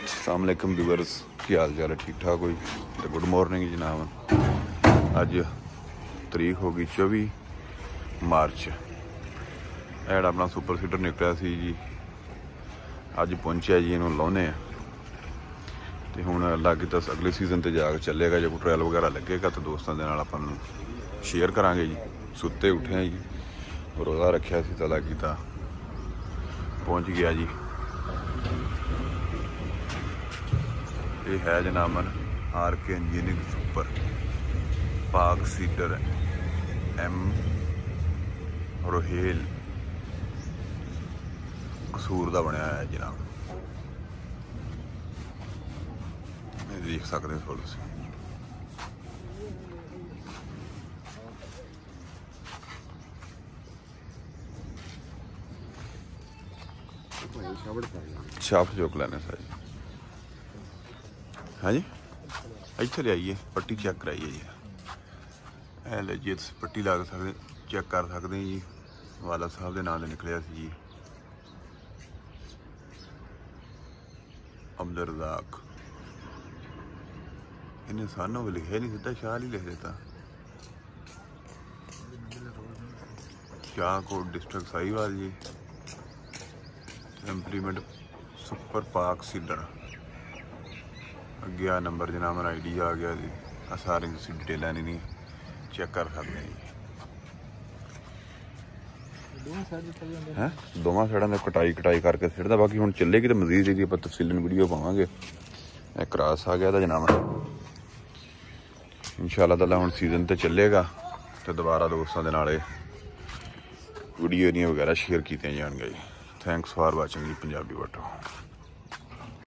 अस्सलाम वालेकुम व्यूअर्स, की हाल चाल है? ठीक ठाक होई तो गुड मॉर्निंग जनाब। अज तरीक हो गई 24 मार्च। ऐड अपना सुपर सीडर निकलिया सी जी, अज पहुंचा जी, इनू लाने तो हुण अल्लाह की तो अगले सीजन तो जाके चलेगा। जो कोई ट्रायल वगैरह लगेगा तो दोस्तों के नाल आपां शेयर करांगे जी। सुते उठे हैं जी, रोज़ा रखिया सी तो अल्लाह कीता पहुँच गया जी। ये है जनाबन RK इंजीनियरिंग सुपर पाक सीडर M रोहेल कसूर का बनया है जनाब। देख सकते हो थोड़ा सा छाप चुक लेने सर जी। हाँ जी, इतने ले आइए, पट्टी चेक कराइए जी। है ले जी, पट्टी ला सकते, चेक कर सकते जी। वाला साहब के नाम से निकलिया सी जी, अब्दुल रज़ाक। इन्हें सानों भी लिखे नहीं, सीधा शाह ही लिख देता। शाहकोट डिस्ट्रिक्ट साहिवाल जी। इंप्लीमेंट सुपर पाक सीडर अगे नंबर जनाब ID आ गया जी। सारी डिटेल नहीं चेक कर सकते हैं जी। है दोवां साइडों से कटाई करके सिटदा। बाकी हुण चलेगी तो मजीद जी आप तफसीलन वीडियो पावांगे। एक क्रॉस आ गया था जनाब, इंशाअल्लाह ताला हुण सीजन तो चलेगा तो दोबारा दोस्तों के नाल वीडियो वगैरह शेयर की जाएंगे जी। Thanks for watching Zee Punjabi बटो।